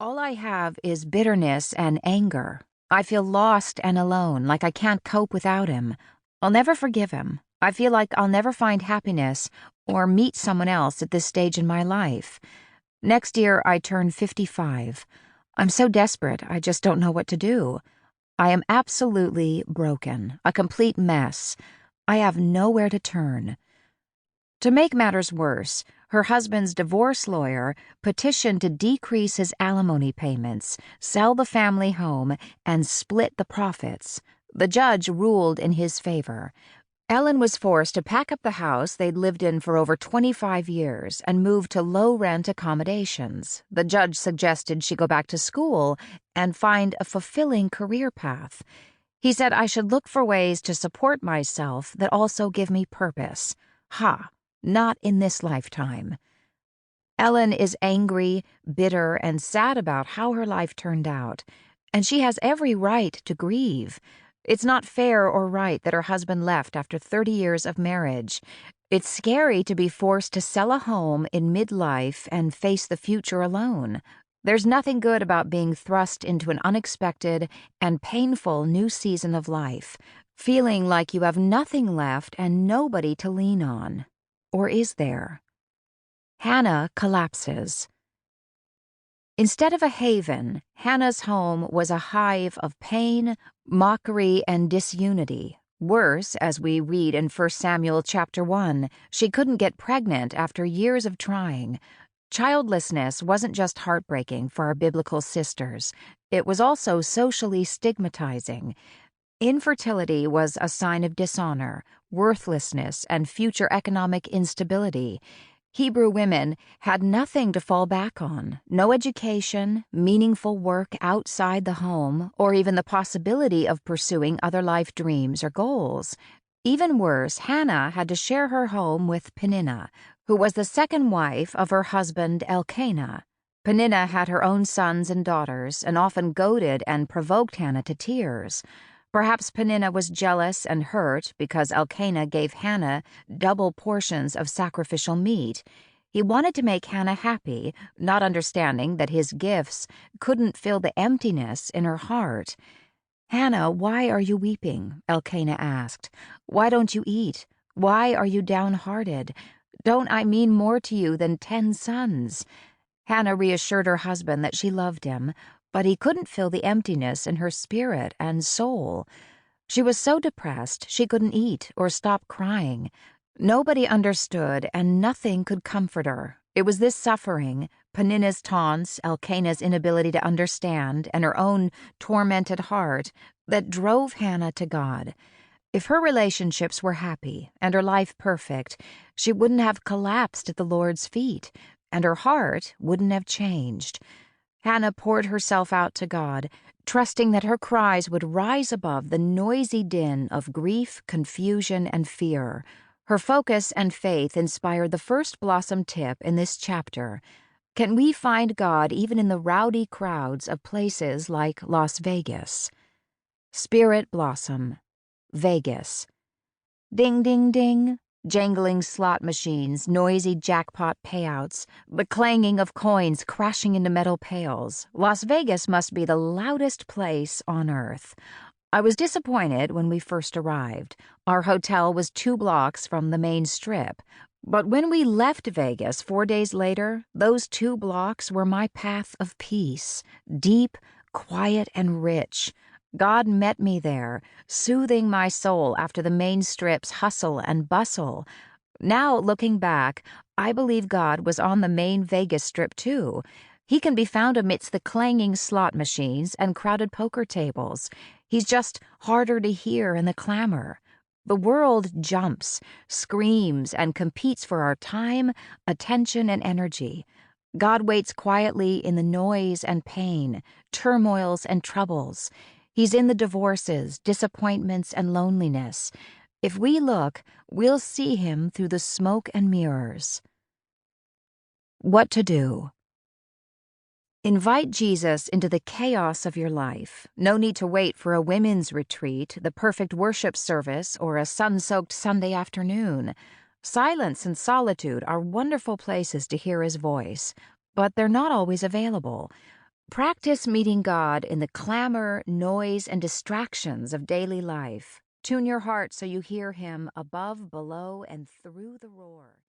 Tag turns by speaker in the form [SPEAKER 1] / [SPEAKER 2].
[SPEAKER 1] All I have is bitterness and anger. I feel lost and alone, like I can't cope without him. I'll never forgive him. I feel like I'll never find happiness or meet someone else at this stage in my life. Next year, I turn 55. I'm so desperate, I just don't know what to do. I am absolutely broken, a complete mess. I have nowhere to turn. To make matters worse, her husband's divorce lawyer petitioned to decrease his alimony payments, sell the family home, and split the profits. The judge ruled in his favor. Ellen was forced to pack up the house they'd lived in for over 25 years and move to low-rent accommodations. The judge suggested she go back to school and find a fulfilling career path. He said I should look for ways to support myself that also give me purpose. Not in this lifetime. Ellen is angry, bitter, and sad about how her life turned out, and she has every right to grieve. It's not fair or right that her husband left after 30 years of marriage. It's scary to be forced to sell a home in midlife and face the future alone. There's nothing good about being thrust into an unexpected and painful new season of life, feeling like you have nothing left and nobody to lean on. Or is there? Hannah collapses. Instead of a haven, Hannah's home was a hive of pain, mockery, and disunity. Worse, as we read in 1 Samuel chapter 1, she couldn't get pregnant after years of trying. Childlessness wasn't just heartbreaking for our biblical sisters. It was also socially stigmatizing. Infertility was a sign of dishonor, worthlessness, and future economic instability. Hebrew women had nothing to fall back on, no education, meaningful work outside the home, or even the possibility of pursuing other life dreams or goals. Even worse, Hannah had to share her home with Peninnah, who was the second wife of her husband Elkanah. Peninnah had her own sons and daughters, and often goaded and provoked Hannah to tears. Perhaps Peninnah was jealous and hurt because Elkanah gave Hannah double portions of sacrificial meat. He wanted to make Hannah happy, not understanding that his gifts couldn't fill the emptiness in her heart. "Hannah, why are you weeping?" Elkanah asked. "Why don't you eat? Why are you downhearted? Don't I mean more to you than 10 sons?" Hannah reassured her husband that she loved him, but he couldn't fill the emptiness in her spirit and soul. She was so depressed she couldn't eat or stop crying. Nobody understood, and nothing could comfort her. It was this suffering, Peninnah's taunts, Elkanah's inability to understand, and her own tormented heart, that drove Hannah to God. If her relationships were happy and her life perfect, she wouldn't have collapsed at the Lord's feet, and her heart wouldn't have changed. Hannah poured herself out to God, trusting that her cries would rise above the noisy din of grief, confusion, and fear. Her focus and faith inspired the first blossom tip in this chapter. Can we find God even in the rowdy crowds of places like Las Vegas? Spirit blossom. Vegas. Ding, ding, ding. Jangling slot machines, noisy jackpot payouts, the clanging of coins crashing into metal pails. Las Vegas must be the loudest place on earth. I was disappointed when we first arrived. Our hotel was 2 blocks from the main strip. But when we left Vegas 4 days later, those 2 blocks were my path of peace, deep, quiet, and rich. God met me there, soothing my soul after the main strip's hustle and bustle. Now, looking back, I believe God was on the main Vegas Strip too. He can be found amidst the clanging slot machines and crowded poker tables. He's just harder to hear in the clamor. The world jumps, screams, and competes for our time, attention, and energy. God waits quietly in the noise and pain, turmoils and troubles. He's in the divorces, disappointments, and loneliness. If we look, we'll see him through the smoke and mirrors. What to do? Invite Jesus into the chaos of your life. No need to wait for a women's retreat, the perfect worship service, or a sun-soaked Sunday afternoon. Silence and solitude are wonderful places to hear his voice, but they're not always available. Practice meeting God in the clamor, noise, and distractions of daily life. Tune your heart so you hear Him above, below, and through the roar.